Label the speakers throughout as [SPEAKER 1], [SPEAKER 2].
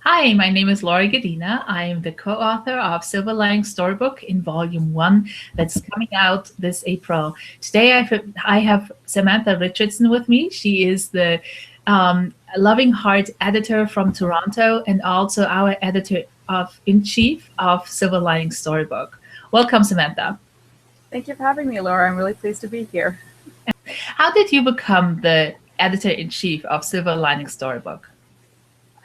[SPEAKER 1] Hi, my name is Laurie Gadina. I am the co-author of Silver Linings Storybook in Volume 1 that's coming out this April. Today I have Samantha Richardson with me. She is the Loving Heart editor from Toronto and also our editor-in-chief of Silver Linings Storybook. Welcome, Samantha.
[SPEAKER 2] Thank you for having me, Laura. I'm really pleased to be here.
[SPEAKER 1] How did you become the editor-in-chief of Silver Linings Storybook?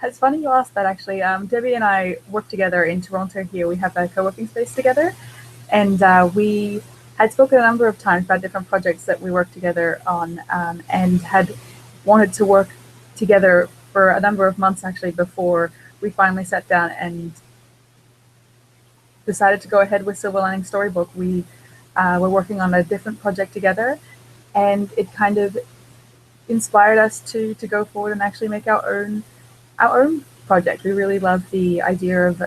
[SPEAKER 2] It's funny you asked that, actually. Debbie and I work together in Toronto here. We have a co-working space together, and we had spoken a number of times about different projects that we work together on, and had wanted to work together for a number of months, actually, before we finally sat down and decided to go ahead with Silver Lining Storybook. We were working on a different project together, and it kind of inspired us to go forward and actually make our own project. We really love the idea of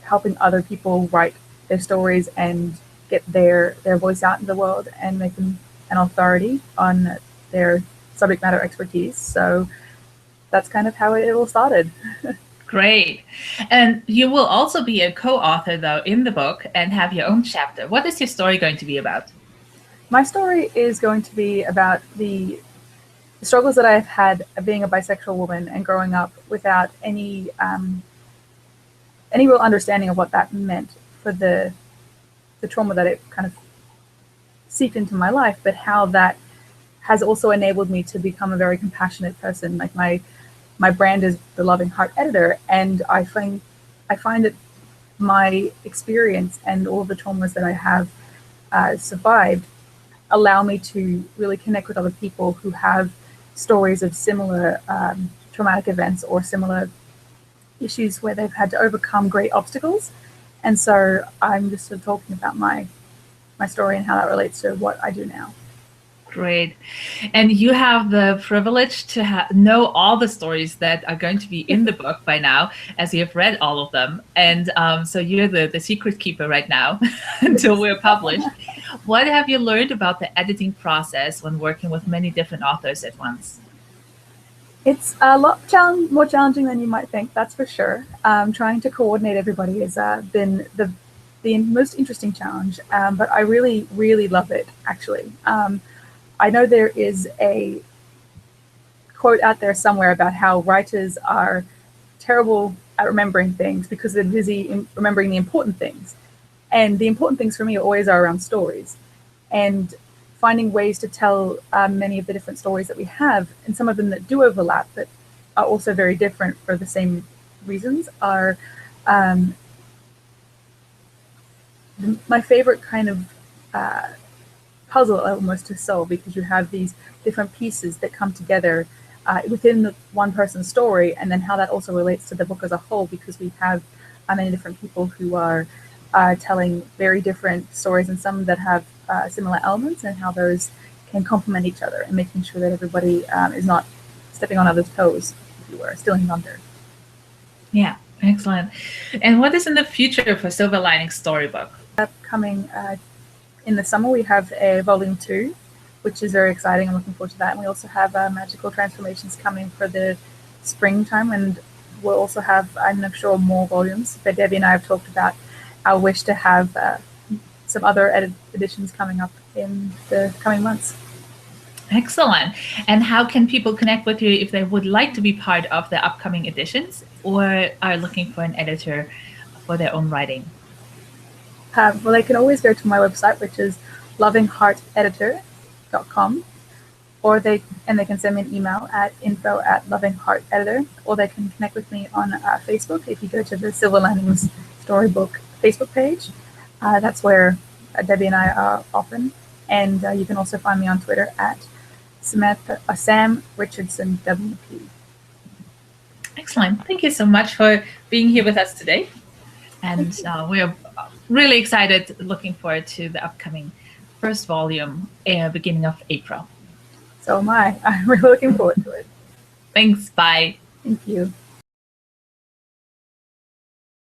[SPEAKER 2] helping other people write their stories and get their voice out in the world and make them an authority on their subject matter expertise. So that's kind of how it all started.
[SPEAKER 1] Great. And you will also be a co-author, though, in the book and have your own chapter. What is your story going to be about?
[SPEAKER 2] My story is going to be about the struggles that I've had being a bisexual woman and growing up without any real understanding of what that meant for the trauma that it kind of seeped into my life, but how that has also enabled me to become a very compassionate person. Like my brand is the Loving Heart editor, and I find that my experience and all the traumas that I have survived allow me to really connect with other people who have stories of similar traumatic events or similar issues where they've had to overcome great obstacles. And so I'm just sort of talking about my story and how that relates to what I do now.
[SPEAKER 1] Great. And you have the privilege to know all the stories that are going to be in the book by now, as you have read all of them. And so you're the secret keeper right now until we're published. What have you learned about the editing process when working with many different authors at once?
[SPEAKER 2] It's a lot more challenging than you might think, that's for sure. Trying to coordinate everybody has been the most interesting challenge, but I really, really love it, actually. I know there is a quote out there somewhere about how writers are terrible at remembering things because they're busy remembering the important things. And the important things for me always are around stories. And finding ways to tell many of the different stories that we have, and some of them that do overlap but are also very different for the same reasons, are my favorite kind of puzzle almost to solve, because you have these different pieces that come together within one person's story, and then how that also relates to the book as a whole, because we have many different people who are telling very different stories, and some that have similar elements, and how those can complement each other, and making sure that everybody is not stepping on others' toes, if you were, stealing thunder.
[SPEAKER 1] Yeah, excellent. And what is in the future for Silver Lining Storybook?
[SPEAKER 2] Upcoming in the summer, we have a volume 2, which is very exciting. I'm looking forward to that. And we also have magical transformations coming for the springtime, and we'll also have, I'm sure, more volumes. But Debbie and I have talked about our wish to have some other editions coming up in the coming months.
[SPEAKER 1] Excellent. And how can people connect with you if they would like to be part of the upcoming editions or are looking for an editor for their own writing?
[SPEAKER 2] Well, they can always go to my website, which is lovinghearteditor.com, or they can send me an email at info@lovinghearteditor, or they can connect with me on Facebook. If you go to the Silver Linings Storybook Facebook page, that's where Debbie and I are often, and you can also find me on Twitter at Sam Richardson WP.
[SPEAKER 1] Excellent. Thank you so much for being here with us today. And we're really excited, looking forward to the upcoming first volume, beginning of April.
[SPEAKER 2] So am I. I'm really looking forward to it.
[SPEAKER 1] Thanks. Bye.
[SPEAKER 2] Thank you.